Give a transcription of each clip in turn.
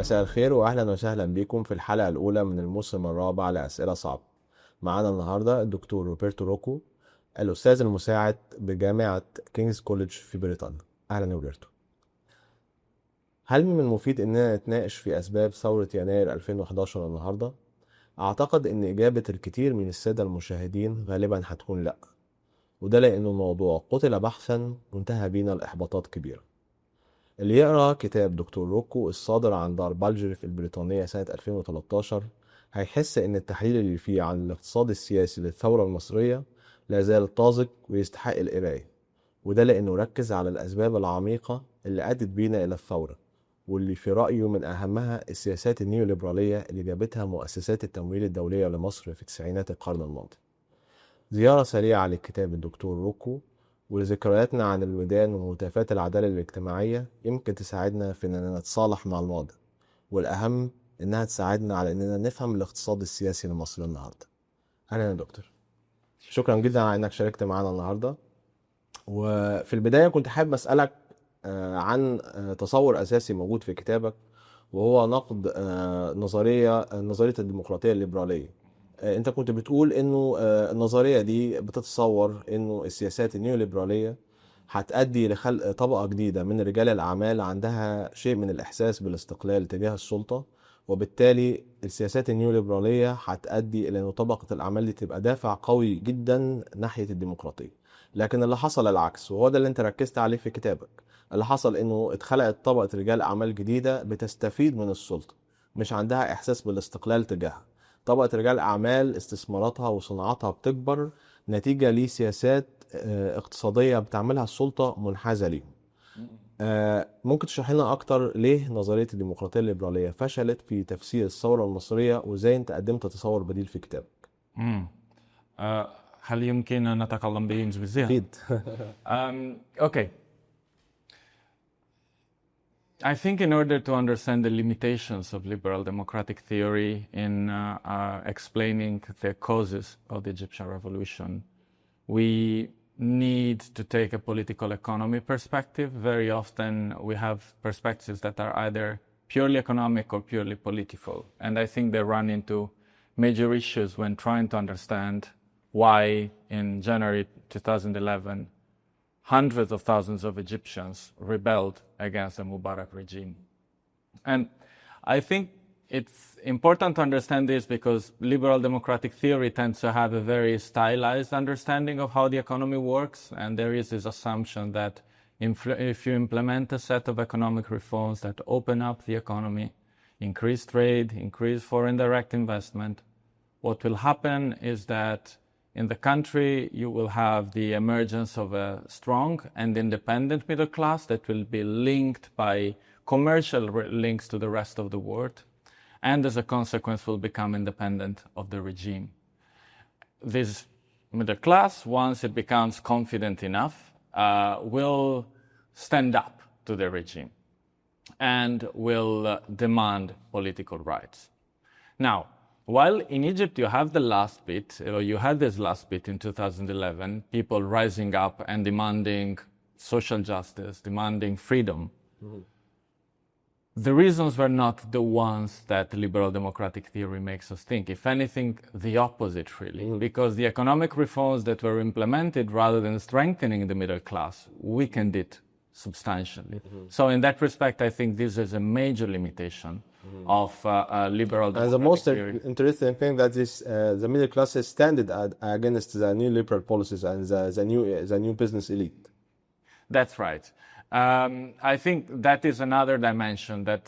مساء الخير واهلا وسهلا بكم في الحلقة الاولى من الموسم الرابع لأسئلة صعبة. معانا النهاردة الدكتور روبرتو روكو، الاستاذ المساعد بجامعة كينجز كوليدج في بريطانيا. اهلا يا روبرتو. هل من المفيد اننا نتناقش في اسباب ثورة يناير 2011 النهاردة؟ اعتقد ان اجابة الكثير من السادة المشاهدين غالبا هتكون لا، وده لان الموضوع قتل بحثا وانتهى بينا لاحباطات كبيرة. اللي يقرأ كتاب دكتور روكو الصادر عن دار بالجري في البريطانية سنة 2013 هيحس إن التحليل اللي فيه عن الاقتصاد السياسي للثورة المصرية لا زال طازج ويستحق القراية، وده لأنه ركز على الأسباب العميقة اللي أدت بينا إلى الثورة، واللي في رأيه من أهمها السياسات النيوليبرالية اللي جابتها مؤسسات التمويل الدولية لمصر في تسعينات القرن الماضي. زيارة سريعة للكتاب الدكتور روكو ولذكرياتنا عن الودان وهتافات العدالة الاجتماعية يمكن تساعدنا في أننا نتصالح مع الماضي، والأهم إنها تساعدنا على أننا نفهم الاقتصاد السياسي لمصر النهاردة. أهلا يا دكتور، شكرا جدا على أنك شاركت معنا النهاردة. وفي البداية كنت حابب أسألك عن تصور أساسي موجود في كتابك، وهو نقد نظرية الديمقراطية الليبرالية. انت كنت بتقول انه النظرية دي بتتصور انه السياسات النيوليبرالية هتؤدي لخلق طبقة جديدة من رجال الأعمال عندها شيء من الإحساس بالاستقلال تجاه السلطة، وبالتالي السياسات النيوليبرالية هتؤدي إلى أن طبقة الأعمال دي تبقى دافع قوي جدا ناحية الديمقراطية. لكن اللي حصل العكس، وهو ده اللي انت ركزت عليه في كتابك. اللي حصل انه اتخلقت طبقة رجال أعمال جديدة بتستفيد من السلطة، مش عندها إحساس بالاستقلال تجاهها. طبقة رجال أعمال استثماراتها وصناعاتها بتكبر نتيجة لسياسات اقتصادية بتعملها السلطة منحازة ليهم. ممكن تشرح لنا أكتر ليه نظرية الديمقراطية الليبرالية فشلت في تفسير الثورة المصرية، وإزاي أنت قدمت تصور بديل في كتابك؟ هل يمكن أن نتكلم بالإنجليزية؟ أكيد. Okay. I think in order to understand the limitations of liberal democratic theory in explaining the causes of the Egyptian revolution, we need to take a political economy perspective. Very often we have perspectives that are either purely economic or purely political. And I think they run into major issues when trying to understand why in January 2011, hundreds of thousands of Egyptians rebelled against the Mubارك regime. And I think it's important to understand this because liberal democratic theory tends to have a very stylized understanding of how the economy works. And there is this assumption that if you implement a set of economic reforms that open up the economy, increase trade, increase foreign direct investment, what will happen is that in the country, you will have the emergence of a strong and independent middle class that will be linked by commercial links to the rest of the world, and as a consequence will become independent of the regime. This middle class, once it becomes confident enough, will stand up to the regime and will demand political rights. Now, while in Egypt you have the last bit, or you had this last bit in 2011, people rising up and demanding social justice, demanding freedom, the reasons were not the ones that liberal democratic theory makes us think. If anything, the opposite really, because the economic reforms that were implemented, rather than strengthening the middle class, weakened it substantially. So in that respect, I think this is a major limitation of liberal democratic And the most theory. interesting thing that is the middle class is standing against the neoliberal policies and the new business elite. That's right. I think that is another dimension that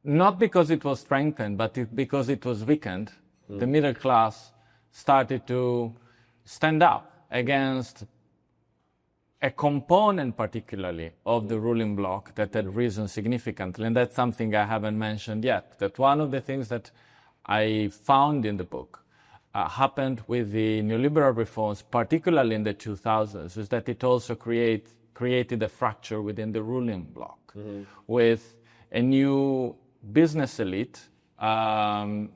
not because it was strengthened, but because it was weakened, the middle class started to stand up against a component particularly of the ruling bloc that had risen significantly. And that's something I haven't mentioned yet, that one of the things that I found in the book happened with the neoliberal reforms, particularly in the 2000s, is that it also created a fracture within the ruling bloc with a new business elite,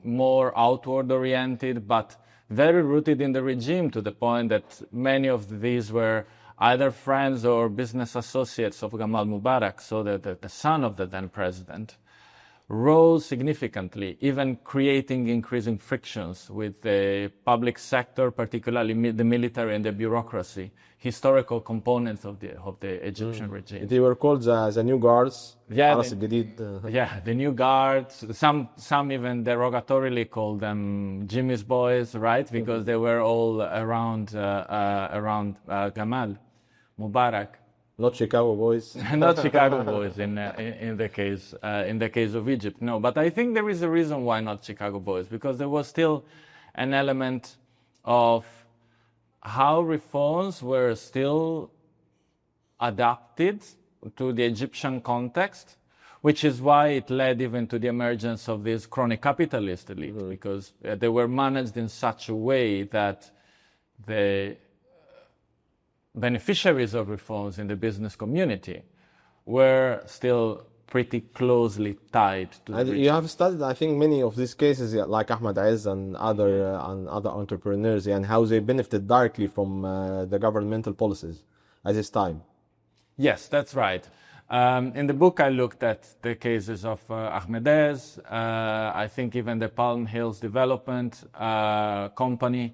more outward oriented, but very rooted in the regime, to the point that many of these were either friends or business associates of Gamal Mubarak, so that the son of the then president, rose significantly, even creating increasing frictions with the public sector, particularly the military and the bureaucracy, historical components of the Egyptian regime. They were called the new guards. Yeah, الحرس الجديد. Yeah, the new guards. Some even derogatorily called them Jimmy's boys, right? Because they were all around Gamal Mubarak. Not Chicago boys. Not Chicago boys in the case of Egypt. No, but I think there is a reason why not Chicago boys, because there was still an element of how reforms were still adapted to the Egyptian context, which is why it led even to the emergence of this crony capitalist elite, because they were managed in such a way that the beneficiaries of reforms in the business community were still pretty closely tied to the And rich. you have studied, I think, many of these cases, like Ahmed Aziz and other entrepreneurs, and how they benefited directly from the governmental policies at this time. Yes, that's right. In the book, I looked at the cases of Ahmed Aziz, I think even the Palm Hills Development Company,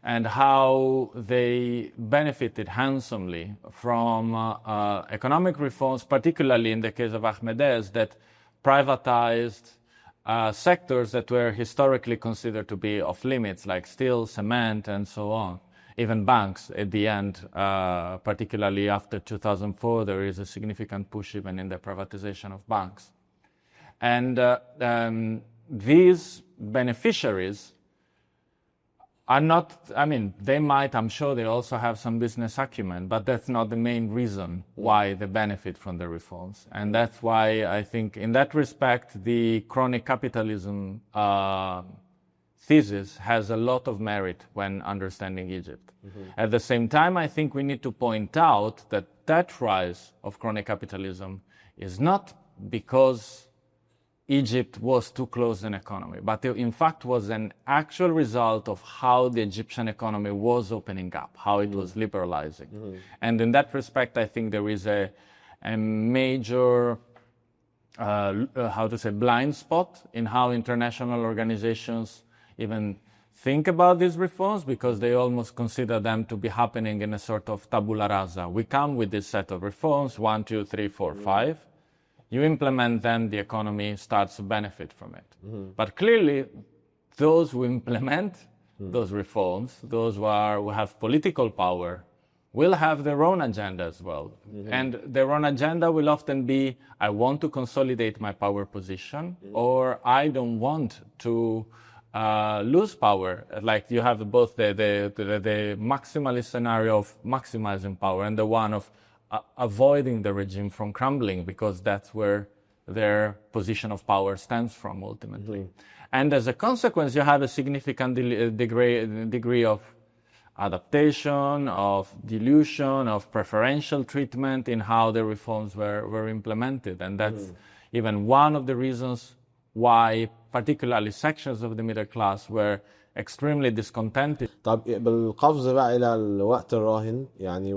and how they benefited handsomely from economic reforms, particularly in the case of Ahmed Aziz, that privatized sectors that were historically considered to be off limits, like steel, cement, and so on. Even banks at the end, particularly after 2004, there is a significant push even in the privatization of banks. And these beneficiaries are not, I mean, they might, I'm sure they also have some business acumen, but that's not the main reason why they benefit from the reforms. And that's why I think in that respect, the crony capitalism thesis has a lot of merit when understanding Egypt. At the same time, I think we need to point out that that rise of crony capitalism is not because Egypt was too closed an economy, but it in fact was an actual result of how the Egyptian economy was opening up, how it was liberalizing. And in that respect, I think there is a major, blind spot in how international organizations even think about these reforms, because they almost consider them to be happening in a sort of tabula rasa. We come with this set of reforms, 1, 2, 3, 4, 5. You implement them, the economy starts to benefit from it. But clearly, those who implement those reforms, those who have political power, will have their own agenda as well. And their own agenda will often be, I want to consolidate my power position, or I don't want to lose power. Like you have both the maximalist scenario of maximizing power and the one of avoiding the regime from crumbling, because that's where their position of power stems from ultimately. And as a consequence, you have a significant degree of adaptation, of dilution, of preferential treatment in how the reforms were implemented. And that's even one of the reasons why particularly sections of the middle class were extremely discontented. طب بالقفز بقى الى الوقت الراهن، يعني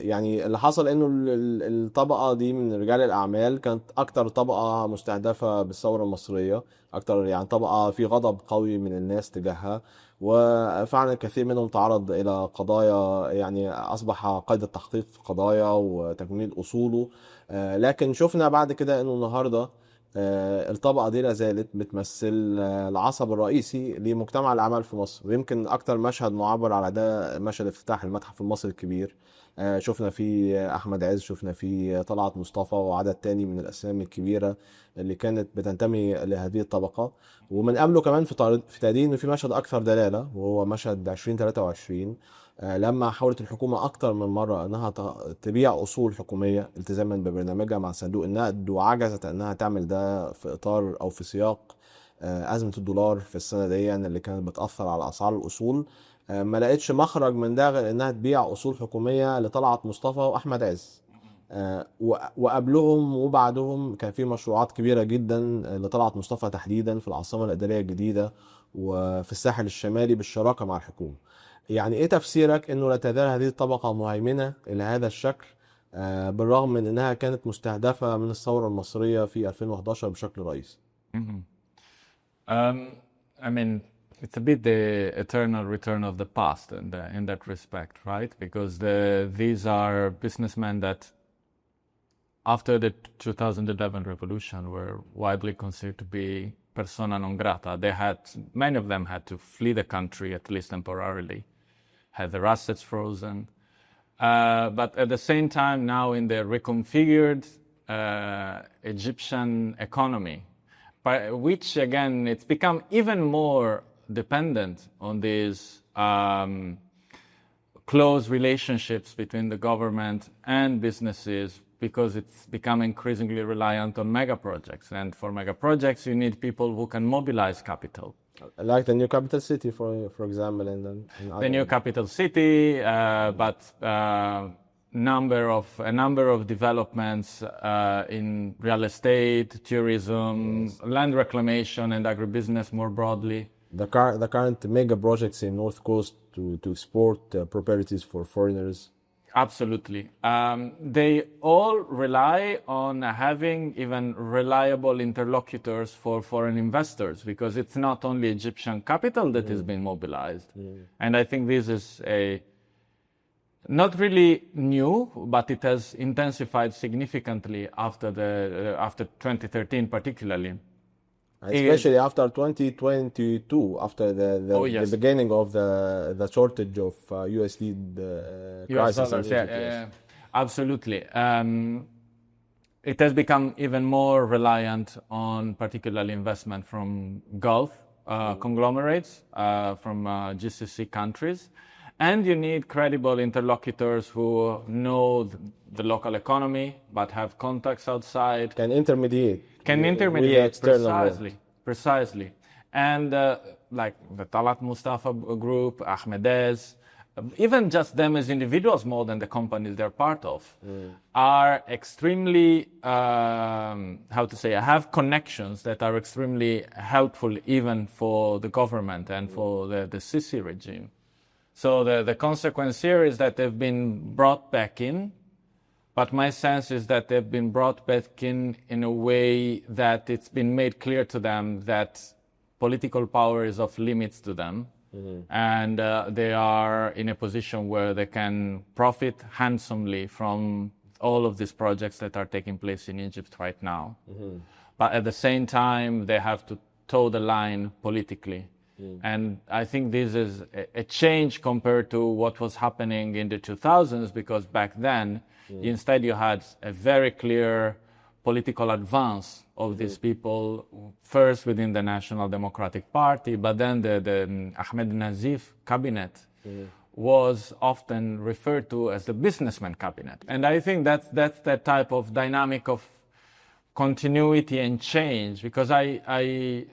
يعني اللي حصل انه الطبقه دي من رجال الاعمال كانت اكتر طبقه مستهدفه بالثوره المصريه، اكتر يعني طبقه في غضب قوي من الناس تجاهها، وفعلا كثير منهم تعرض الى قضايا، يعني اصبح قيد التحقيق في قضايا وتجميد اصوله. لكن شفنا بعد كده انه النهارده الطبقة دي لازالت بتمثل العصب الرئيسي لمجتمع الأعمال في مصر. ويمكن أكتر مشهد معبر على ده مشهد افتتاح المتحف المصري الكبير. شفنا فيه أحمد عز، شفنا فيه طلعت مصطفى وعدد تاني من الأسامي الكبيرة اللي كانت بتنتمي لهذه الطبقة. ومن قبله كمان في تقديم في مشهد أكثر دلالة، وهو مشهد 2023 لما حاولت الحكومة أكتر من مرة أنها تبيع أصول حكومية التزاما ببرنامجها مع صندوق النقد، وعجزت أنها تعمل ده في إطار أو في سياق أزمة الدولار في السنة دي اللي كانت بتأثر على أسعار الأصول. ما لقيتش مخرج من ده غير أنها تبيع أصول حكومية لطلعت مصطفى وأحمد عز. وقبلهم وبعدهم كان في مشروعات كبيرة جدا لطلعت مصطفى تحديدا في العاصمة الإدارية الجديدة وفي الساحل الشمالي بالشراكة مع الحكومة. يعني ايه تفسيرك انه لا تزال هذه الطبقة مهيمنة الى هذا الشكل بالرغم من انها كانت مستهدفة من الثورة المصرية في 2011 بشكل رئيسي؟ I mean, it's a bit the eternal return of the past in that respect, right? Because these are businessmen that, after the 2011 revolution, were widely considered to be persona non grata. Many of them had to flee the country, at least temporarily, had their assets frozen. But at the same time, now in the reconfigured Egyptian economy, by which again it's become even more dependent on these close relationships between the government and businesses, because it's become increasingly reliant on mega projects. And for mega projects, you need people who can mobilize capital. Like the new capital city, for example, the new capital city, but a number of developments in real estate, tourism, yes, land reclamation, and agribusiness more broadly. The current mega projects in North Coast to export properties for foreigners. Absolutely. They all rely on having even reliable interlocutors for foreign investors, because it's not only Egyptian capital that is being mobilized. And I think this is not really new, but it has intensified significantly after 2013 particularly. Especially after 2022, after the beginning of the shortage of USD crisis. Dollars, absolutely. It has become even more reliant on particularly investment from Gulf conglomerates, from GCC countries. And you need credible interlocutors who know the local economy, but have contacts outside. Can intermediate precisely. And like the Talat Mustafa group, Ahmedez, even just them as individuals more than the companies they're part of, are extremely, have connections that are extremely helpful even for the government and for the Sisi regime. So the consequence here is that they've been brought back in, but my sense is that they've been brought back in a way that it's been made clear to them that political power is off limits to them. And they are in a position where they can profit handsomely from all of these projects that are taking place in Egypt right now. But at the same time, they have to toe the line politically. And I think this is a change compared to what was happening in the 2000s, because back then, instead you had a very clear political advance of these people, first within the National Democratic Party, but then the Ahmed Nazif cabinet was often referred to as the businessman cabinet. And I think that's that type of dynamic of continuity and change, because I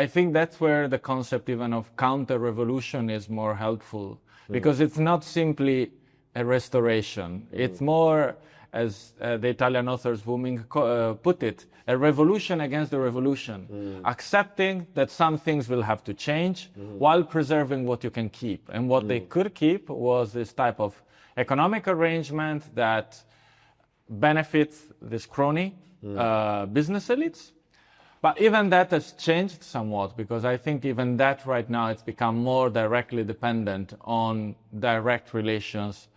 think that's where the concept even of counter-revolution is more helpful, because it's not simply a restoration. It's more, as the Italian authors put it, a revolution against the revolution, accepting that some things will have to change while preserving what you can keep. And what they could keep was this type of economic arrangement that benefits this crony business elites. But even that has changed somewhat, because I think even that right now it's become more directly dependent on direct relations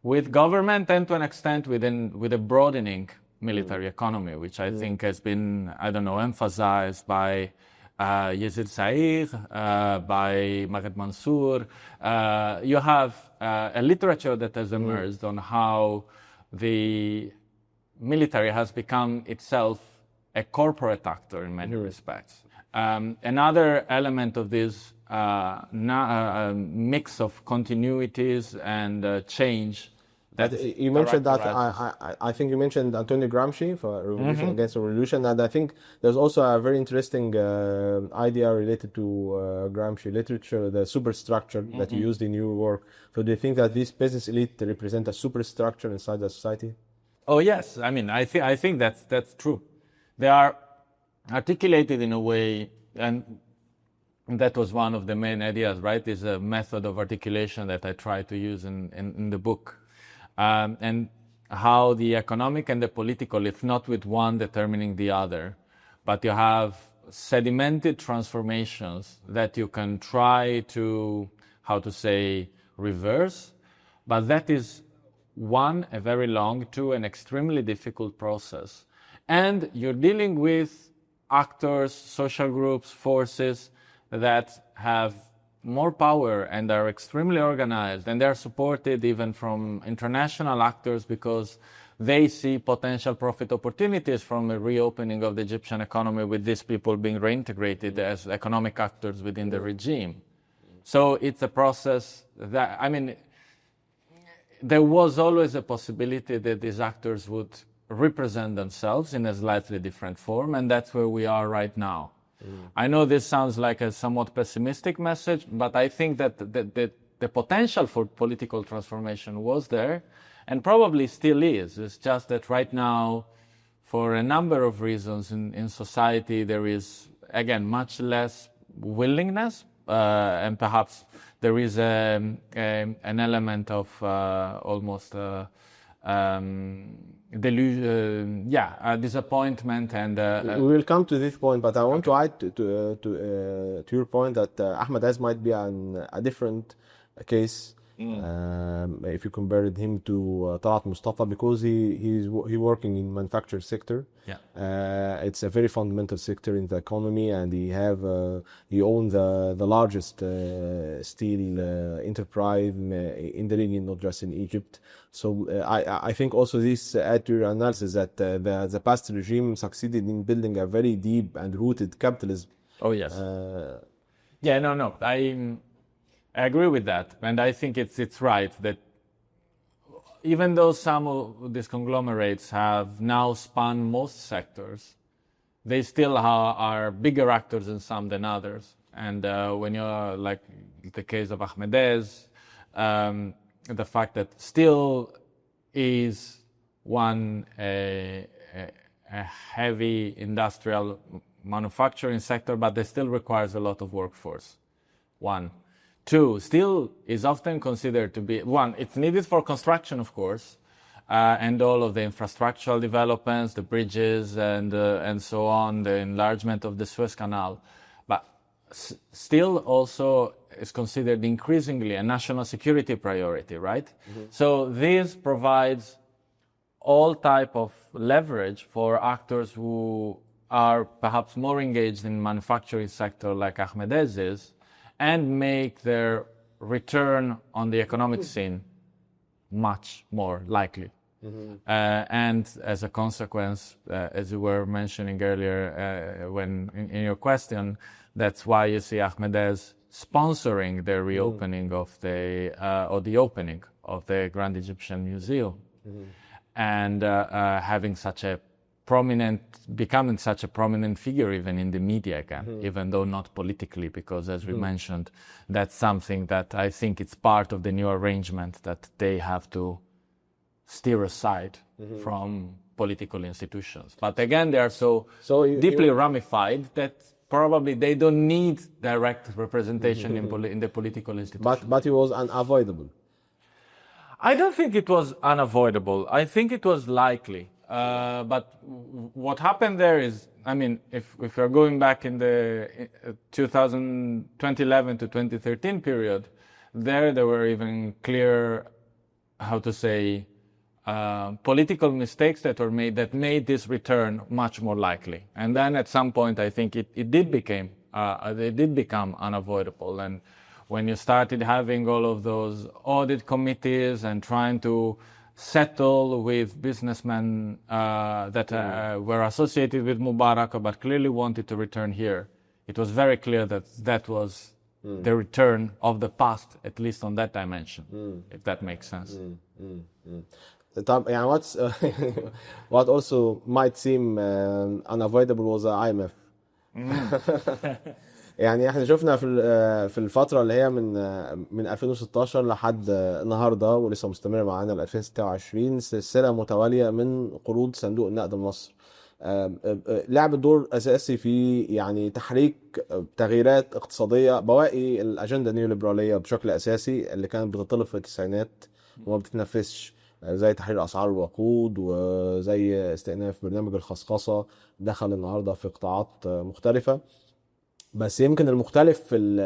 with government, and to an extent with a broadening military economy, which I think has been, emphasized by Yazid Saïr, by Maghed Mansour. You have a literature that has emerged on how the military has become itself a corporate actor in many respects. Another element of this mix of continuities and change. You mentioned that, I think you mentioned Antonio Gramsci for Revolution Against Revolution, and I think there's also a very interesting idea related to Gramsci literature, the superstructure that you used in your work. So do you think that these business elite represent a superstructure inside the society? Oh yes, I think that's true. They are articulated in a way, and And that was one of the main ideas, right? Is a method of articulation that I try to use in the book. And how the economic and the political, if not with one determining the other, but you have sedimented transformations that you can try to, how to say, reverse, but that is one, a very long, two, an extremely difficult process. And you're dealing with actors, social groups, forces that have more power and are extremely organized, and they're supported even from international actors because they see potential profit opportunities from a reopening of the Egyptian economy with these people being reintegrated as economic actors within the regime. So it's a process that, I mean, there was always a possibility that these actors would represent themselves in a slightly different form, and that's where we are right now. I know this sounds like a somewhat pessimistic message, but I think that the potential for political transformation was there and probably still is. It's just that right now, for a number of reasons in society, there is, again, much less willingness, and perhaps there is an element of almost disappointment, and we will come to this point, but I want to add to your point that Ahmed might be a different case if you compared him to Talat Mustafa, because he's working in manufacturing sector. It's a very fundamental sector in the economy, and he owns the largest steel enterprise in the region, not just in Egypt. So I think also this add to your analysis that the past regime succeeded in building a very deep and rooted capitalism. Oh yes. I agree with that, and I think it's right that even though some of these conglomerates have now spun most sectors, they still are bigger actors in some than others. And when you're like the case of Ahmed's, the fact that still is one a heavy industrial manufacturing sector, but it still requires a lot of workforce. One. Two, still is often considered to be, one, it's needed for construction, of course, and all of the infrastructural developments, the bridges and so on, the enlargement of the Suez Canal, but still also is considered increasingly a national security priority, right? So this provides all type of leverage for actors who are perhaps more engaged in manufacturing sector like Ahmed's is, and make their return on the economic scene much more likely. And as a consequence, as you were mentioning earlier when in your question, that's why you see Ahmed's sponsoring the reopening of or the opening of the Grand Egyptian Museum, and having becoming such a prominent figure even in the media again, even though not politically, because as we mentioned, that's something that I think it's part of the new arrangement that they have to steer aside from political institutions. But again, they are so deeply ramified that probably they don't need direct representation in the political institutions. But it was unavoidable. I don't think it was unavoidable. I think it was likely. But what happened there is, I mean, if we're going back in the 2011 to 2013 period, there were even clear, how to say, political mistakes that were made that made this return much more likely. And then at some point, I think it did become unavoidable. And when you started having all of those audit committees and trying to settle with businessmen that were associated with Mubarak but clearly wanted to return here, it was very clear that was the return of the past, at least on that dimension, if that makes sense. What also might seem unavoidable was the IMF. يعني احنا شفنا في الفترة اللي هي من 2016 لحد النهاردة ولسه مستمرة معانا ل 2026 سلسلة متوالية من قروض صندوق النقد المصري. لعبت دور اساسي في يعني تحريك تغييرات اقتصاديه، بواقي الاجنده النيوليبراليه بشكل اساسي اللي كانت بتطلب في التسعينات وما بتتنفذش، زي تحرير اسعار الوقود وزي استئناف برنامج الخصخصه دخل النهارده في قطاعات مختلفه. بس يمكن المختلف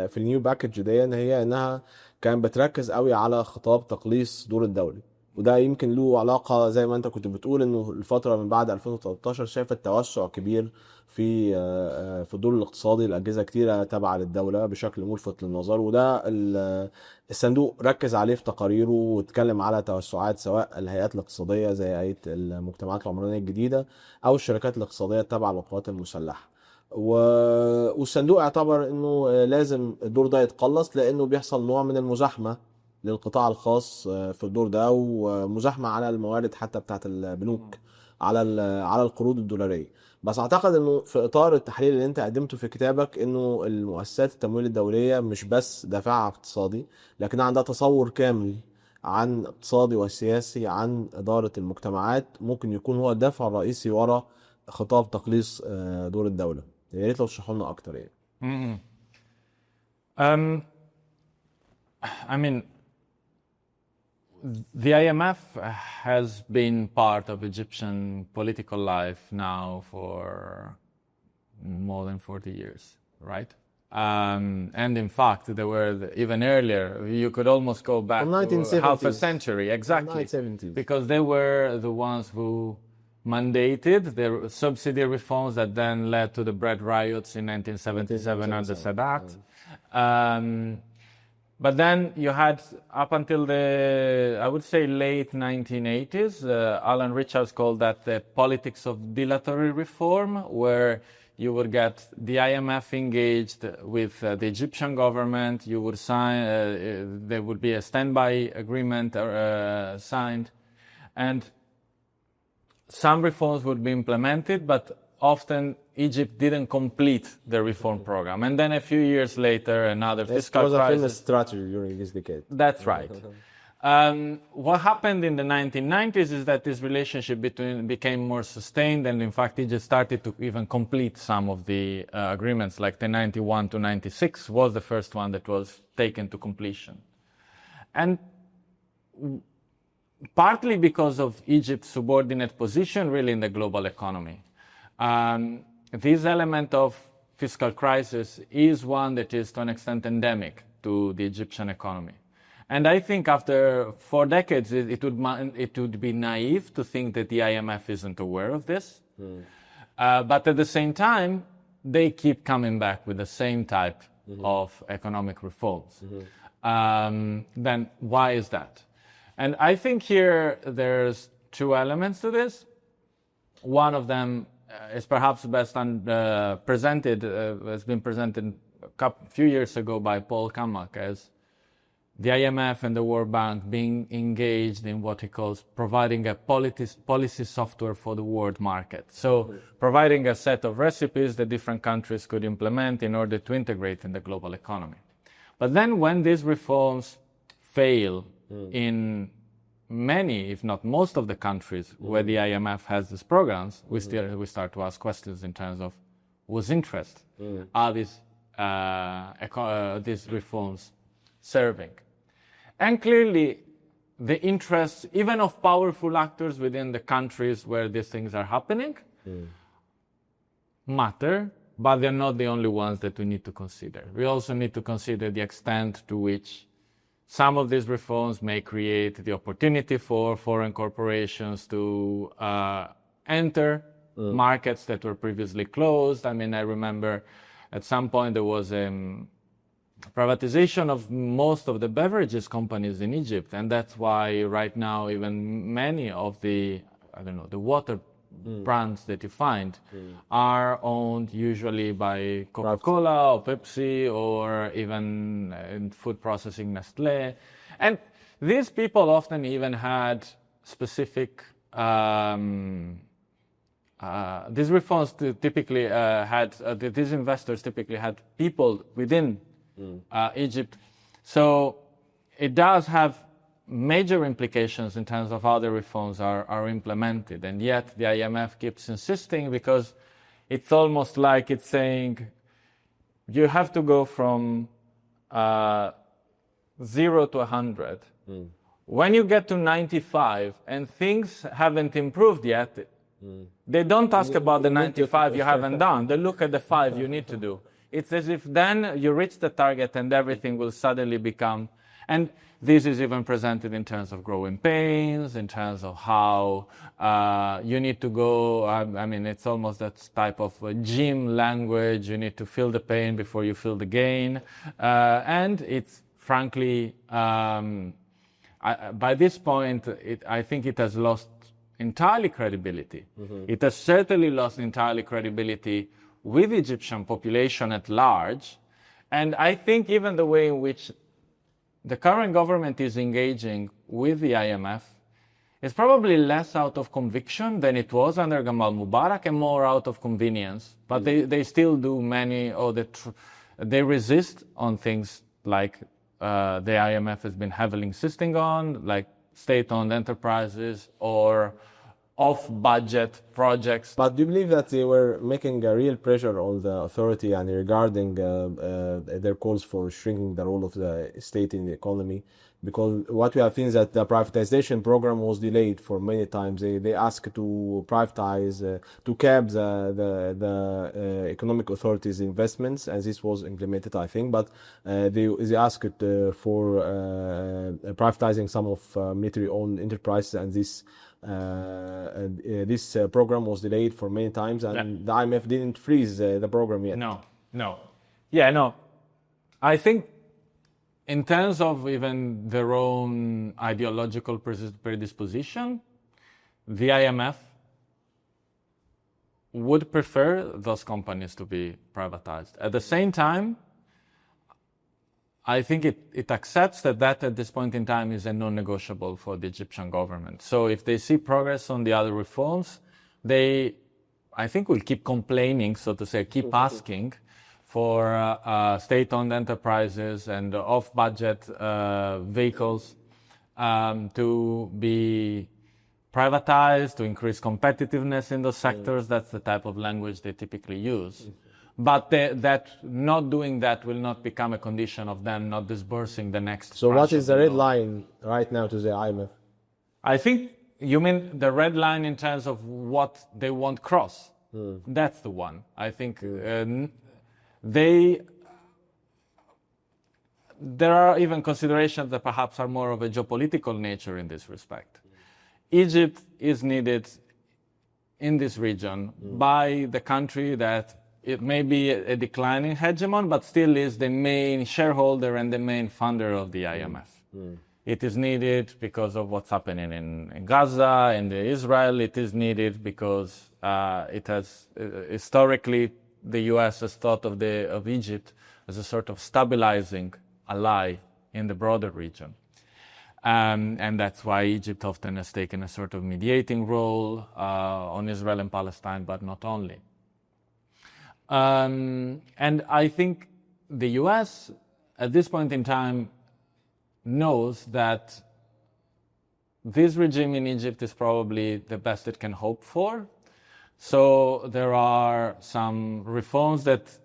في النيو باكج دي ان هي انها كانت بتركز قوي على خطاب تقليص دور الدولي، وده يمكن له علاقه زي ما انت كنت بتقول انه الفتره من بعد 2013 شافت توسع كبير في الدور الاقتصادي لاجهزه كتيره تابعه للدوله بشكل ملفت للنظر، وده الصندوق ركز عليه في تقاريره واتكلم على توسعات سواء الهيئات الاقتصاديه زي هيئه المجتمعات العمرانيه الجديده او الشركات الاقتصاديه التابعه للقوات المسلحه. والصندوق اعتبر انه لازم الدور ده يتقلص لانه بيحصل نوع من المزاحمه للقطاع الخاص في الدور ده، ومزاحمه على الموارد حتى بتاعت البنوك على القروض الدولاريه. بس اعتقد انه في اطار التحليل اللي انت قدمته في كتابك انه المؤسسات التمويل الدوليه مش بس دافعها اقتصادي، لكن عندها تصور كامل عن اقتصادي وسياسي عن اداره المجتمعات، ممكن يكون هو الدافع الرئيسي وراء خطاب تقليص دور الدوله. يا ريت لو تشرحوا لنا اكتر يعني. I mean, the IMF has been part of Egyptian political life now for more than 40 years, right? And in fact, there were even earlier. You could almost go back to half a century, exactly, 1970s. because they were the ones who mandated the subsidy reforms that then led to the bread riots in 1977 under Sadat. But then you had, up until the, I would say, late 1980s, Alan Richards called that the politics of dilatory reform, where you would get the IMF engaged with the Egyptian government, you would sign, there would be a standby agreement signed, and some reforms would be implemented, but often Egypt didn't complete the reform program. And then a few years later, another fiscal crisis. It was a famous strategy during this decade. That's right. What happened in the 1990s is that this relationship became more sustained, and in fact Egypt started to even complete some of the agreements, like the 91 to 96 was the first one that was taken to completion. And partly because of Egypt's subordinate position really in the global economy. This element of fiscal crisis is one that is to an extent endemic to the Egyptian economy. And I think after 4 decades, it would be naive to think that the IMF isn't aware of this. But at the same time, they keep coming back with the same type of economic reforms. Then why is that? And I think here there's 2 elements to this. One of them is perhaps best presented, has been presented a few years ago by Paul Kamak as the IMF and the World Bank being engaged in what he calls providing a policy software for the world market. So providing a set of recipes that different countries could implement in order to integrate in the global economy. But then when these reforms fail in many, if not most of the countries where the IMF has these programs, we start to ask questions in terms of whose interest are these reforms serving? And clearly the interests even of powerful actors within the countries where these things are happening matter, but they're not the only ones that we need to consider. We also need to consider the extent to which some of these reforms may create the opportunity for foreign corporations to enter markets that were previously closed. I mean, I remember at some point there was privatization of most of the beverages companies in Egypt, and that's why right now even many of the, the water brands that you find are owned usually by Coca-Cola or Pepsi or even in food processing Nestle. And these people often even had specific, these reforms typically these investors typically had people within Egypt. So it does have major implications in terms of how the reforms are implemented. And yet the IMF keeps insisting, because it's almost like it's saying you have to go from 0 to 100. When you get to 95 and things haven't improved yet, they don't ask about the 95 you haven't done. They look at the 5 you need to do. It's as if then you reach the target and everything will suddenly become... And this is even presented in terms of growing pains, in terms of how you need to go... I mean, it's almost that type of gym language. You need to feel the pain before you feel the gain. And it's frankly... by this point, I think it has lost entirely credibility. It has certainly lost entirely credibility with the Egyptian population at large. And I think even the way in which the current government is engaging with the IMF is probably less out of conviction than it was under Gamal Mubarak, and more out of convenience. But they still do many, they resist on things like the IMF has been heavily insisting on, like state-owned enterprises or off-budget projects. But do you believe that they were making a real pressure on the authority and regarding their calls for shrinking the role of the state in the economy? Because what we have seen is that the privatization program was delayed for many times. They asked to privatize, to cap the economic authorities' investments, and this was implemented, I think. But they asked for privatizing some of military-owned enterprises, and this program was delayed for many times, and the IMF didn't freeze the program yet. No. Yeah, no. I think in terms of even their own ideological predisposition, the IMF would prefer those companies to be privatized. At the same time, I think it accepts that at this point in time is a non-negotiable for the Egyptian government. So if they see progress on the other reforms, they, I think, will keep complaining, so to say, keep asking for state-owned enterprises and off-budget vehicles to be privatized, to increase competitiveness in those sectors. That's the type of language they typically use. But that not doing that will not become a condition of them not disbursing the next. So what is the red line right now to the IMF? I think you mean the red line in terms of what they won't cross. That's the one. I think there are even considerations that perhaps are more of a geopolitical nature in this respect. Egypt is needed in this region by the country that it may be a declining hegemon, but still is the main shareholder and the main funder of the IMF. It is needed because of what's happening in Gaza, in Israel. It is needed because it has historically the U.S. has thought of Egypt as a sort of stabilizing ally in the broader region. And that's why Egypt often has taken a sort of mediating role on Israel and Palestine, but not only. And I think the U.S. at this point in time knows that this regime in Egypt is probably the best it can hope for. So there are some reforms that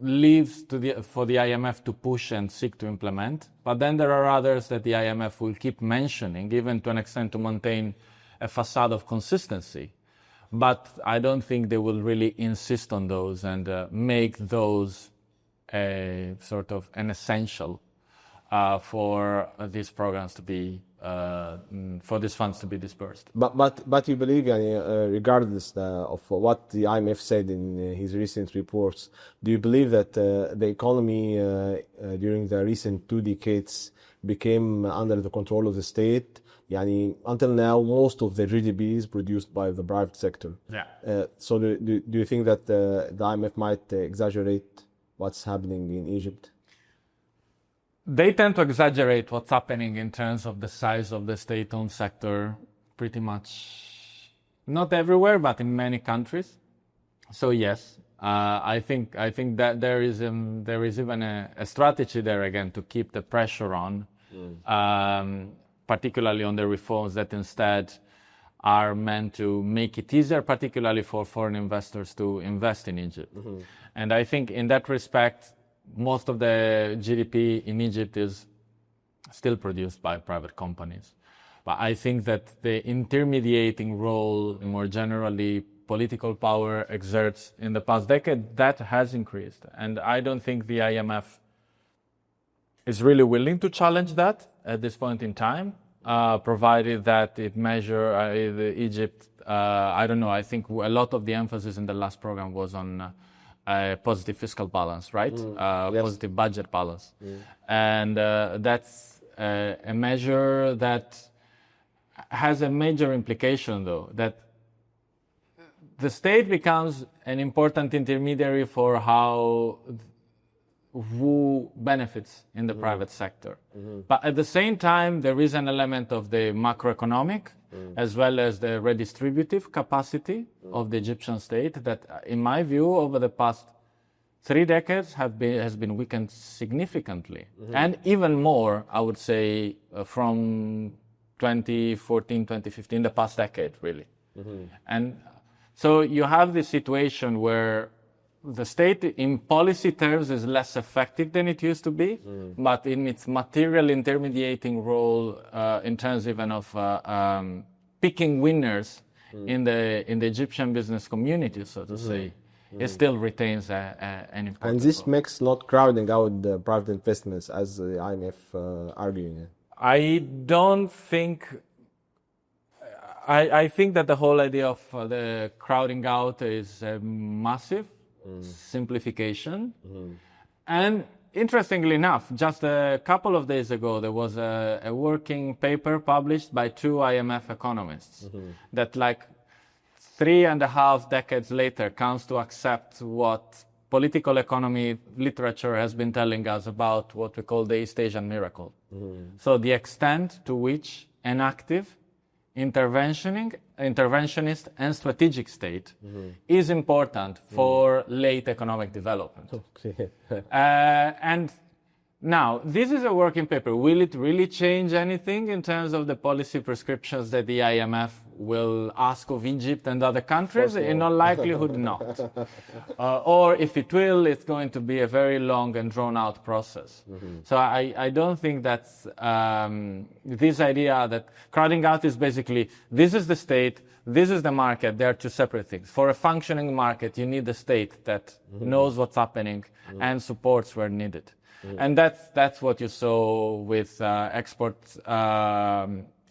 leaves for the IMF to push and seek to implement. But then there are others that the IMF will keep mentioning, even to an extent to maintain a facade of consistency. But I don't think they will really insist on those and make those a sort of an essential for these programs to be, for these funds to be dispersed. But you believe, regardless of what the IMF said in his recent reports, do you believe that the economy during the recent 2 decades became under the control of the state? Until now, most of the GDP is produced by the private sector. Yeah. So do you think that the IMF might exaggerate what's happening in Egypt? They tend to exaggerate what's happening in terms of the size of the state-owned sector pretty much, not everywhere, but in many countries. So yes, I think that there is even a strategy there again to keep the pressure on. particularly on the reforms that instead are meant to make it easier, particularly for foreign investors to invest in Egypt. And I think in that respect, most of the GDP in Egypt is still produced by private companies. But I think that the intermediating role, more generally, political power exerts in the past decade, that has increased. And I don't think the IMF is really willing to challenge that at this point in time, provided that it measure Egypt. I don't know, I think a lot of the emphasis in the last program was on positive fiscal balance, right? Yes. Positive budget balance. And that's a measure that has a major implication, though, that the state becomes an important intermediary for who benefits in the private sector. But at the same time, there is an element of the macroeconomic as well as the redistributive capacity of the Egyptian state that, in my view, over the past 3 decades has been weakened significantly. And even more, I would say, from 2014, 2015, the past decade, really. And so you have this situation where the state in policy terms is less effective than it used to be, but in its material intermediating role in terms even of picking winners in the Egyptian business community, so to say, it still retains an important And this role. makes not crowding out the private investments as the IMF arguing. I don't think... I think that the whole idea of the crowding out is a massive simplification. And interestingly enough, just a couple of days ago, there was a working paper published by 2 IMF economists that, like 3.5 decades later, comes to accept what political economy literature has been telling us about what we call the East Asian miracle. So the extent to which an active interventionist and strategic state is important for late economic development. And now, this is a working paper. Will it really change anything in terms of the policy prescriptions that the IMF will ask of Egypt and other countries? In all likelihood, not. Or if it will, it's going to be a very long and drawn-out process. So I don't think that's this idea that crowding out is basically, this is the state, this is the market. They are 2 separate things. For a functioning market, you need the state that knows what's happening and supports where needed. And that's what you saw with export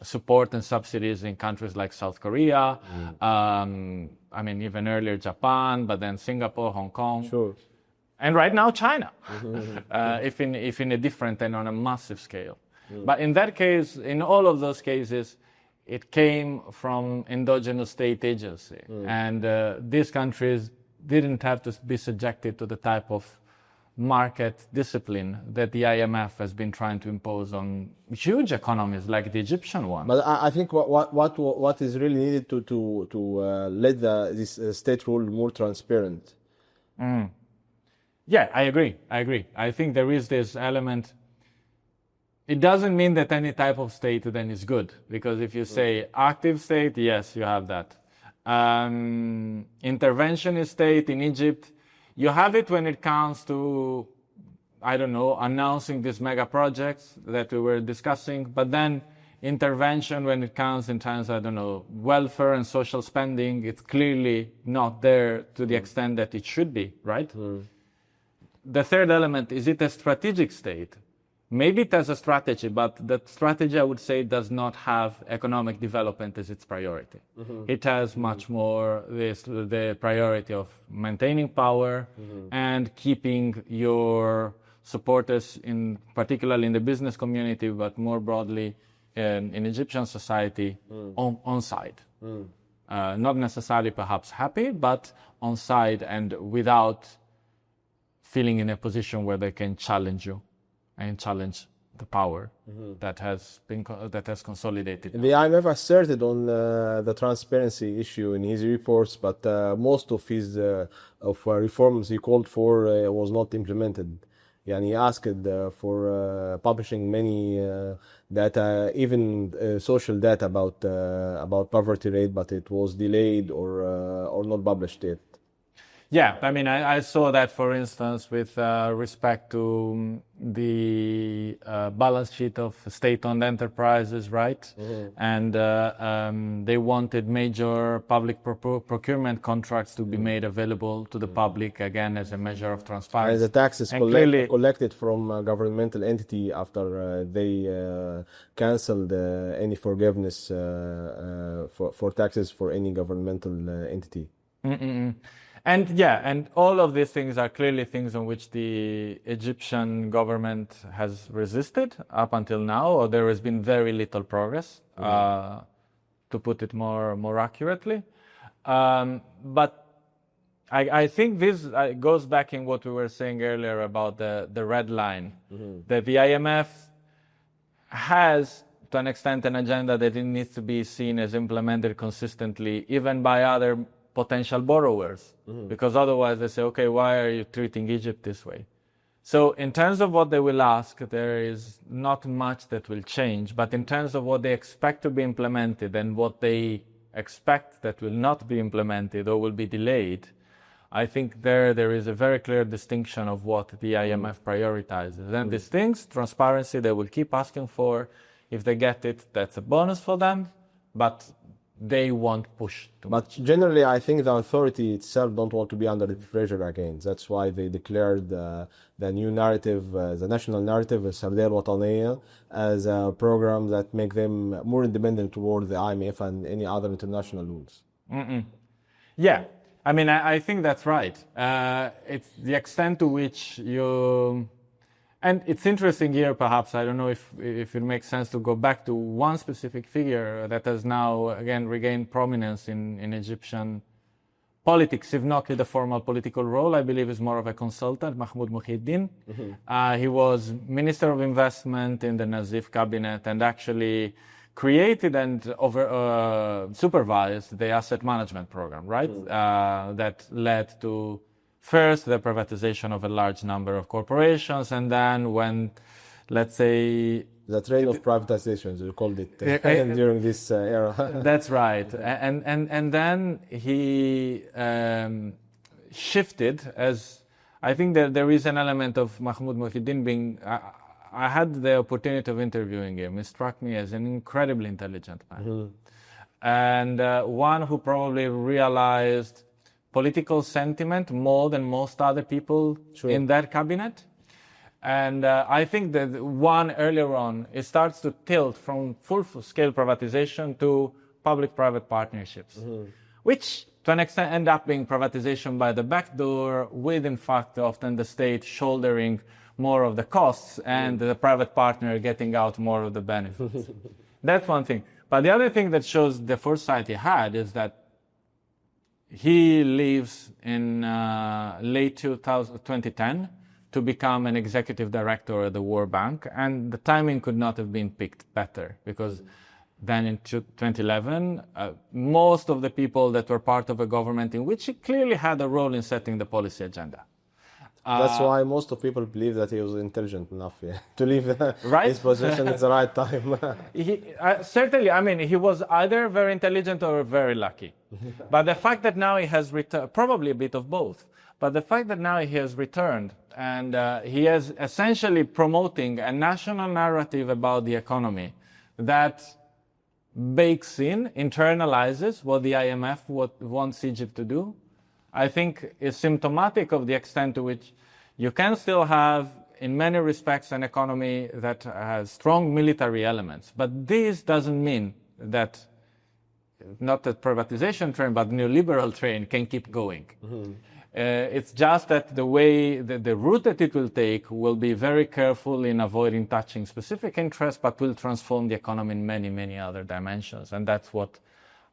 support and subsidies in countries like South Korea. I mean, even earlier Japan, but then Singapore, Hong Kong. Sure. And right now China, if in a different and on a massive scale. But in that case, in all of those cases, it came from endogenous state agency. And these countries didn't have to be subjected to the type of market discipline that the IMF has been trying to impose on huge economies like the Egyptian one. But I think what is really needed to let this state rule more transparent. Yeah, I agree. I think there is this element. It doesn't mean that any type of state then is good, because if you say active state, yes, you have that. Interventionist state in Egypt, you have it when it comes to, I don't know, announcing these mega projects that we were discussing, but then intervention when it comes in terms of, I don't know, welfare and social spending, it's clearly not there to the extent that it should be, right? The third element, is it a strategic state? Maybe it has a strategy, but that strategy, I would say, does not have economic development as its priority. It has much more the priority of maintaining power and keeping your supporters, particularly in the business community, but more broadly in Egyptian society, on side. Not necessarily perhaps happy, but on side and without feeling in a position where they can challenge you and challenge the power that has consolidated. The IMF asserted on the transparency issue in his reports, but most of his reforms he called for was not implemented يعني he asked for publishing many data, even social data about poverty rate, but it was delayed or not published yet. Yeah, I mean, I saw that, for instance, with respect to the balance sheet of state-owned enterprises, right? And they wanted major public procurement contracts to be made available to the public, again, as a measure of transparency. And the taxes collected from a governmental entity after they canceled any forgiveness for taxes for any governmental entity. And yeah, and all of these things are clearly things on which the Egyptian government has resisted up until now, or there has been very little progress, to put it more accurately. But I think this goes back in what we were saying earlier about the red line, that the IMF has, to an extent, an agenda that it needs to be seen as implemented consistently, even by other potential borrowers, because otherwise they say, okay, why are you treating Egypt this way? So in terms of what they will ask, there is not much that will change, but in terms of what they expect to be implemented and what they expect that will not be implemented or will be delayed, I think there is a very clear distinction of what the IMF prioritizes. And these things, transparency, they will keep asking for. If they get it, that's a bonus for them, but they won't push too much. But generally, I think the authority itself don't want to be under the pressure again. That's why they declared the new narrative, the national narrative, السردية الوطنية, as a program that make them more independent toward the IMF and any other international rules. Yeah, I mean, I think that's right. It's the extent to which you... And it's interesting here, perhaps, I don't know if it makes sense to go back to one specific figure that has now, again, regained prominence in Egyptian politics, if not with a formal political role. I believe is more of a consultant, Mahmoud Muhyiddin. He was Minister of Investment in the Nazif cabinet and actually created and supervised the asset management program, right? That led to first, the privatization of a large number of corporations, and then when, let's say... The train of privatizations, you called it during this era. That's right. And then he shifted, as I think that there is an element of Mahmoud Muhyiddin being... I had the opportunity of interviewing him. He struck me as an incredibly intelligent man. And one who probably realized political sentiment more than most other people in that cabinet. And I think that one earlier on, it starts to tilt from full-scale privatization to public-private partnerships, which to an extent end up being privatization by the back door, with in fact often the state shouldering more of the costs and the private partner getting out more of the benefits. That's one thing. But the other thing that shows the foresight he had is that he leaves in late 2010 to become an executive director at the World Bank, and the timing could not have been picked better, because then in 2011, most of the people that were part of a government in which he clearly had a role in setting the policy agenda. That's why most of people believe that he was intelligent enough to leave his position at the right time. Certainly, I mean, he was either very intelligent or very lucky. But the fact that now he has returned, probably a bit of both, but the fact that now he has returned and he is essentially promoting a national narrative about the economy that bakes in, internalizes what the IMF wants Egypt to do, I think is symptomatic of the extent to which you can still have, in many respects, an economy that has strong military elements. But this doesn't mean that not the privatization train, but neoliberal train can keep going. It's just that the way, the route that it will take will be very careful in avoiding touching specific interests, but will transform the economy in many, many other dimensions. And that's what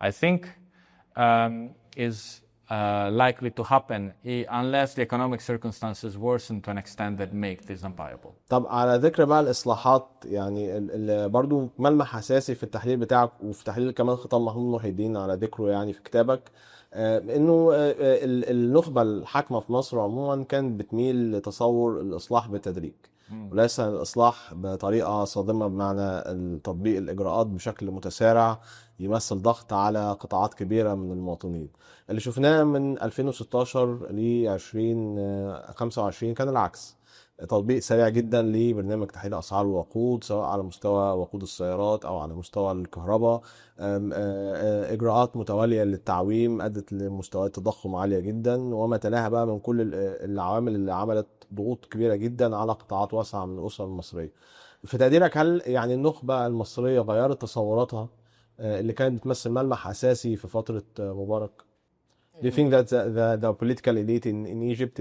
I think is likely to happen unless the economic circumstances worsen to an extent that make this unviable. طب على ذكر بقى الإصلاحات، يعني برضو ملمح أساسي في التحليل بتاعك وفي تحليل كمان خطاب محمود محي الدين على ذكره يعني في كتابك، انه النخبه الحاكمه في مصر عموما كانت بتميل لتصور الاصلاح بالتدريج وليس الاصلاح بطريقه صادمه، بمعنى تطبيق الاجراءات بشكل متسارع يمثل ضغط على قطاعات كبيره من المواطنين. اللي شفناه من 2016 ل 2025 كان العكس، تطبيق سريع جدا لبرنامج تحديد اسعار الوقود، سواء على مستوى وقود السيارات او على مستوى الكهرباء. اجراءات متواليه للتعويم ادت لمستويات تضخم عاليه جدا، وما تلاها بقى من كل العوامل اللي عملت ضغوط كبيره جدا على قطاعات واسعه من الاسر المصريه. في تقديرك هل يعني النخبه المصريه غيرت تصوراتها اللي كانت بتمثل ملمح اساسي في فتره مبارك؟ Do you think that the political elite in Egypt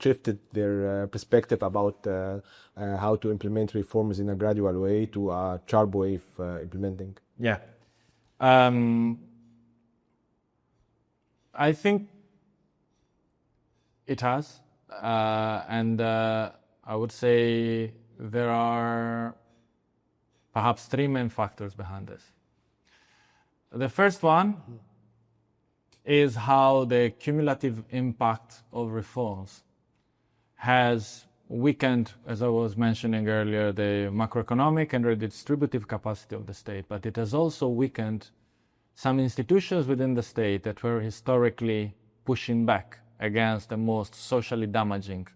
shifted their perspective about how to implement reforms in a gradual way to a sharp way of implementing? Yeah. I think it has. And I would say there are perhaps three main factors behind this. The first one is how the cumulative impact of reforms has weakened, as I was mentioning earlier, the macroeconomic and redistributive capacity of the state, but it has also weakened some institutions within the state that were historically pushing back against the most socially damaging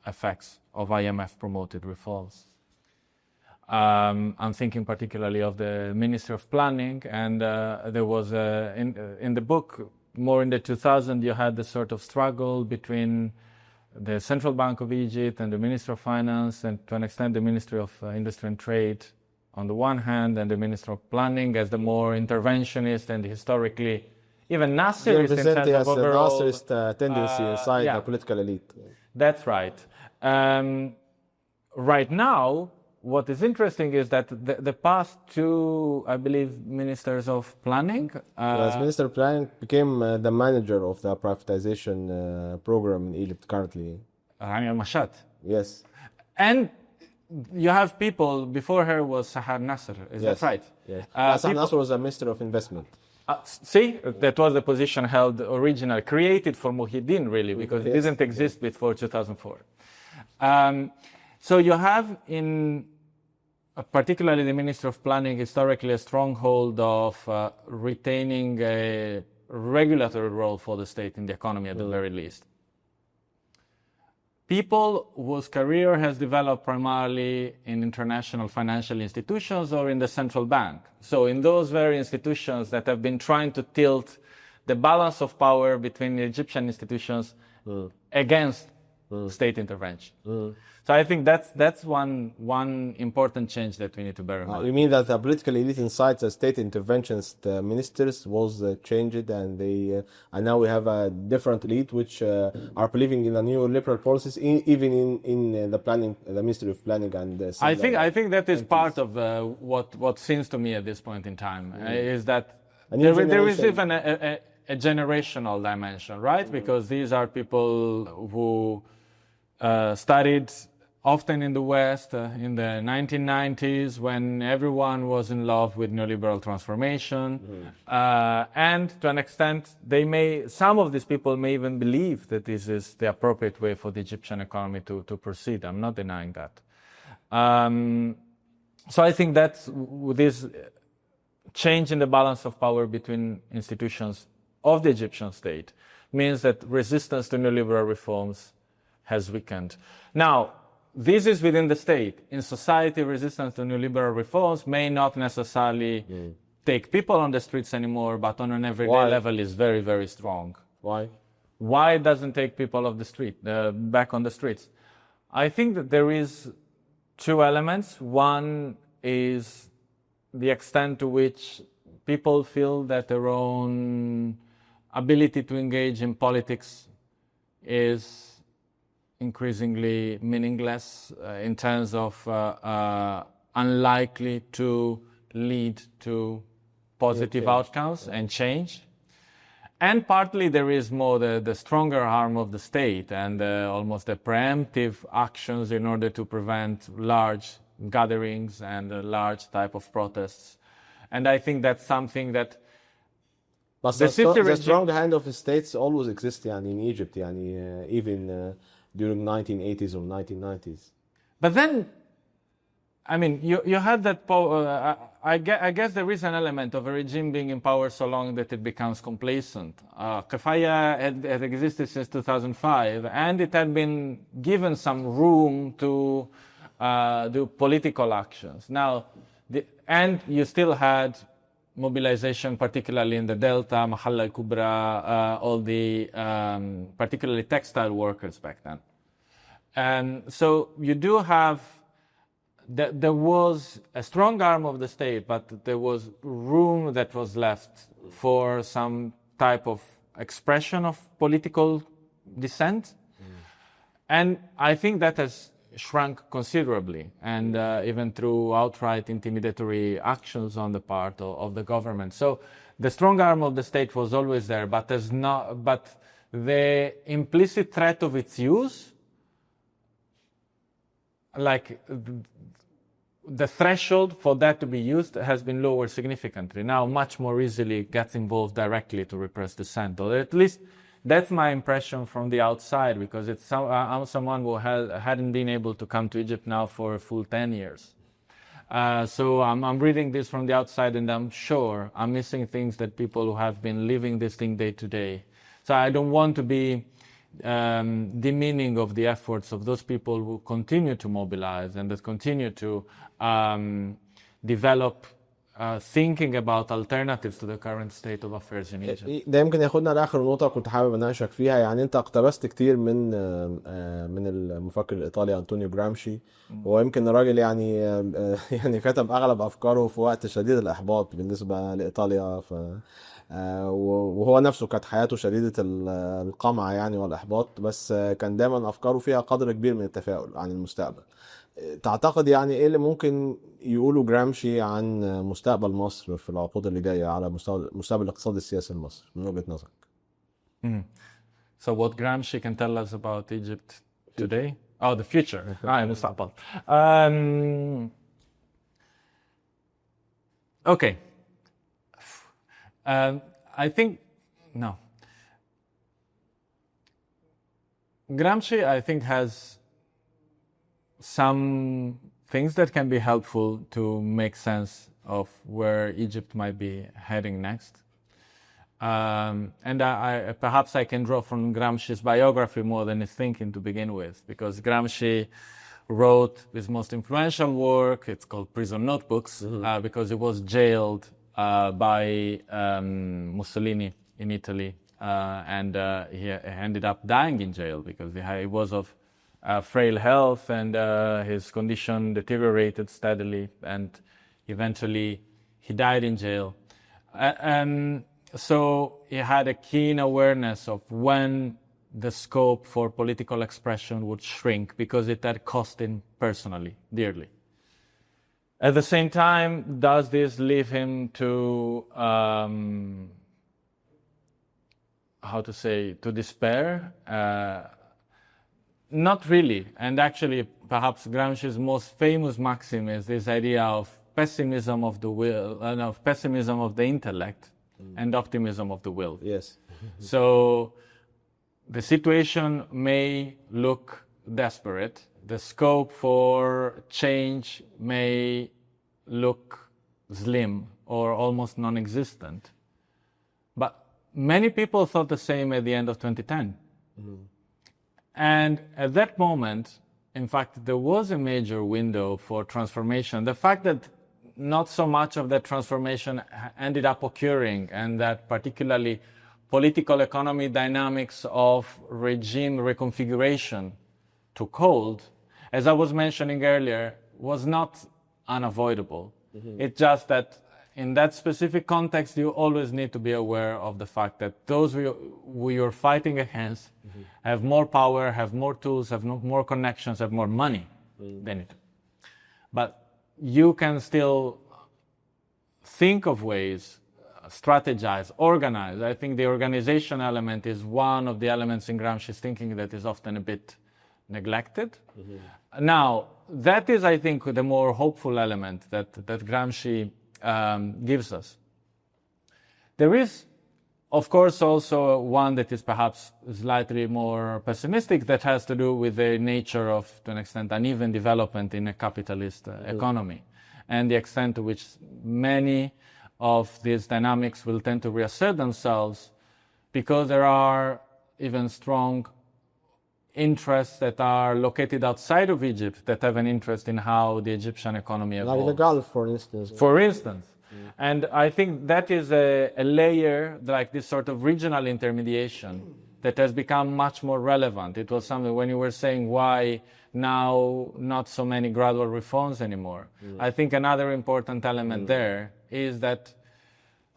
effects of IMF-promoted reforms. I'm thinking particularly of the Ministry of Planning, and there was, in the book, more in the 2000s, you had this sort of struggle between the Central Bank of Egypt and the Ministry of Finance, and to an extent the Ministry of Industry and Trade on the one hand, and the Ministry of Planning as the more interventionist and historically even Nasserist in terms of overall... Nasserist tendency inside the political elite. That's right. Right now, what is interesting is that the past two, I believe, ministers of planning... Yes, Minister of Planning became the manager of the privatization program in Egypt currently. المشهد. Yes. And you have people, before her was Sahar Nasser, is that right? Yes. Sahar Nasser was a Minister of Investment. See, that was the position held originally, created for Muhyiddin, really, because it didn't exist before 2004. So you have in particularly the Ministry of Planning historically a stronghold of retaining a regulatory role for the state in the economy at the very least. People whose career has developed primarily in international financial institutions or in the central bank. So in those very institutions that have been trying to tilt the balance of power between the Egyptian institutions against state intervention. So I think that's one important change that we need to bear in mind. You mean that the political elite inside the state interventionist ministers was changed, and now we have a different elite which are believing in the neoliberal policies, even in the planning, the Ministry of Planning, and I think that is part of what seems to me at this point in time is that there is even a generational dimension, right? Because these are people who studied often in the West in the 1990s when everyone was in love with neoliberal transformation. And to an extent, some of these people may even believe that this is the appropriate way for the Egyptian economy to proceed. I'm not denying that. So I think that this change in the balance of power between institutions of the Egyptian state means that resistance to neoliberal reforms has weakened. Now, this is within the state. In society, resistance to neoliberal reforms may not necessarily take people on the streets anymore, but on an everyday level is very, very strong. Why? Why it doesn't take people off the street, back on the streets? I think that there is two elements. One is the extent to which people feel that their own ability to engage in politics is increasingly meaningless in terms of unlikely to lead to positive outcomes and change. And partly there is more the stronger arm of the state and almost the preemptive actions in order to prevent large gatherings and a large type of protests. And I think that's something that But The city the regime. strong hand of the states always exists يعني in Egypt يعني even during 1980s or 1990s. But then, I mean, you had that power. I guess there is an element of a regime being in power so long that it becomes complacent. Kafaya had existed since 2005, and it had been given some room to do political actions. Now, and you still had mobilization, particularly in the Delta, Mahalla al-Kubra, all the particularly textile workers back then. And so you do have, there was a strong arm of the state, but there was room that was left for some type of expression of political dissent. And I think that has shrunk considerably, and even through outright intimidatory actions on the part of the government. So the strong arm of the state was always there, but the implicit threat of its use, like the threshold for that to be used, has been lowered significantly. Now much more easily gets involved directly to repress dissent, or at least that's my impression from the outside, because it's I'm someone who hadn't been able to come to Egypt now for a full 10 years. So I'm reading this from the outside, and I'm sure I'm missing things that people who have been living this thing day to day. So I don't want to be demeaning of the efforts of those people who continue to mobilize and that continue to develop thinking about alternatives to the current state of affairs in Egypt. ده يمكن ياخدنا لاخر نقطه كنت حابب اناقشك فيها. يعني انت اقتبست كتير من المفكر الايطالي انطونيو جرامشي. هو يمكن الراجل يعني يعني كتب اغلب افكاره في وقت شديد الاحباط بالنسبه لايطاليا. وهو نفسه كانت حياته شديده القمع يعني والاحباط، بس كان دايما افكاره فيها قدر كبير من التفاؤل عن المستقبل. تعتقد يعني ايه اللي ممكن يقوله جرامشي عن مستقبل مصر في العقود اللي جايه على مستقبل الاقتصاد السياسي لمصر من وجهة نظرك؟ So what Gramsci can tell us about Egypt today? Oh, the future. مستقبل. Okay. I think no. Gramsci, I think, has some things that can be helpful to make sense of where Egypt might be heading next. And perhaps I can draw from Gramsci's biography more than his thinking to begin with, because Gramsci wrote his most influential work. It's called Prison Notebooks, because he was jailed by Mussolini in Italy, and he ended up dying in jail because he was of frail health, and his condition deteriorated steadily, and eventually he died in jail. So he had a keen awareness of when the scope for political expression would shrink, because it had cost him personally dearly. At the same time, does this leave him to to despair? Not really. And actually, perhaps Gramsci's most famous maxim is this idea of pessimism of the will, of pessimism of the intellect, and optimism of the will. Yes. So the situation may look desperate. The scope for change may look slim or almost non-existent. But many people thought the same at the end of 2010. And at that moment, in fact, there was a major window for transformation. The fact that not so much of that transformation ended up occurring, and that particularly political economy dynamics of regime reconfiguration took hold, as I was mentioning earlier, was not unavoidable. It's just that in that specific context, you always need to be aware of the fact that those who you're fighting against have more power, have more tools, have more connections, have more money than you do. But you can still think of ways, strategize, organize. I think the organization element is one of the elements in Gramsci's thinking that is often a bit neglected. Now, that is, I think, the more hopeful element that Gramsci gives us. There is Of course, also one that is perhaps slightly more pessimistic that has to do with the nature of, to an extent, uneven development in a capitalist economy, and the extent to which many of these dynamics will tend to reassert themselves because there are even strong interests that are located outside of Egypt that have an interest in how the Egyptian economy evolves. Like the Gulf, for instance. For instance. And I think that is a layer, like this sort of regional intermediation, that has become much more relevant. It was something when you were saying why now not so many gradual reforms anymore. I think another important element there is that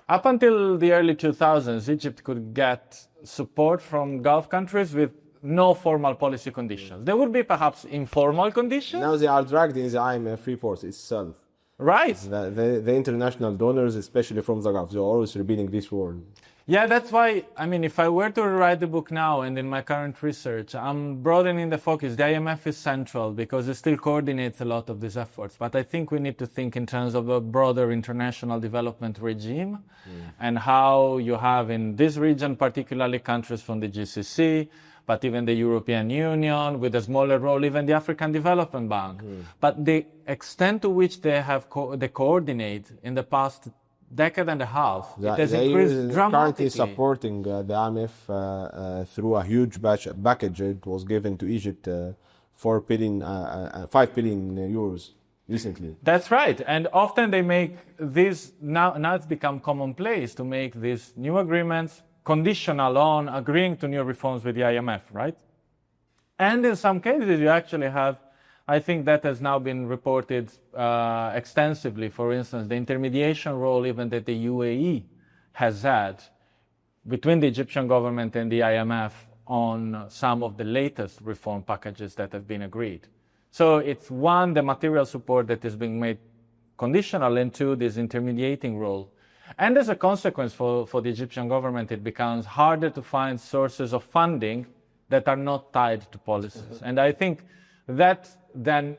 up until the early 2000s, Egypt could get support from Gulf countries with no formal policy conditions. There would be perhaps informal conditions. Now they are dragged in the IMF report itself. Right. The international donors, especially from the Gulf, they're always repeating this word. Yeah, that's why, I mean, if I were to write the book now and in my current research, I'm broadening the focus. The IMF is central because it still coordinates a lot of these efforts. But I think we need to think in terms of a broader international development regime and how you have in this region, particularly countries from the GCC, but even the European Union, with a smaller role, even the African Development Bank. But the extent to which they have they coordinate in the past decade and a half, it has increased dramatically. Currently supporting the IMF through a huge package. It was given to Egypt 5 billion euros recently. That's right. And often they make this, now it's become commonplace to make these new agreements conditional on agreeing to new reforms with the IMF, right? And in some cases, you actually have, I think that has now been reported extensively, for instance, the intermediation role even that the UAE has had between the Egyptian government and the IMF on some of the latest reform packages that have been agreed. So it's one, the material support that is being made conditional, and two, this intermediating role. And as a consequence for the Egyptian government, it becomes harder to find sources of funding that are not tied to policies. And I think that then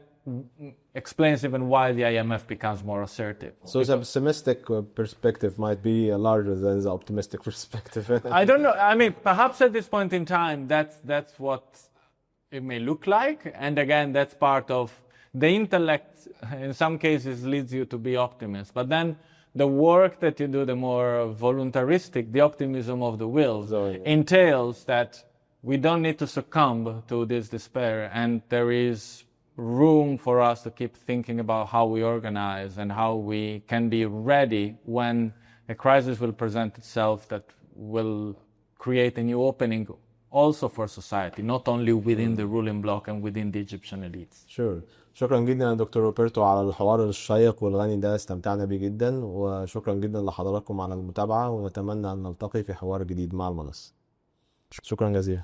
explains even why the IMF becomes more assertive. So the pessimistic perspective might be larger than the optimistic perspective. I don't know. I mean, perhaps at this point in time, that's what it may look like. And again, that's part of the intellect, in some cases, leads you to be optimist. But then the work that you do, the more voluntaristic, the optimism of the will, entails that we don't need to succumb to this despair, and there is room for us to keep thinking about how we organize and how we can be ready when a crisis will present itself that will create a new opening also for society, not only within the ruling bloc and within the Egyptian elites. Sure. شكرا جدا يا دكتور روبرتو على الحوار الشيق والغني ده، استمتعنا بيه جدا، وشكرا جدا لحضراتكم على المتابعة، ونتمنى أن نلتقي في حوار جديد مع المنصة. شكرا جزيلا.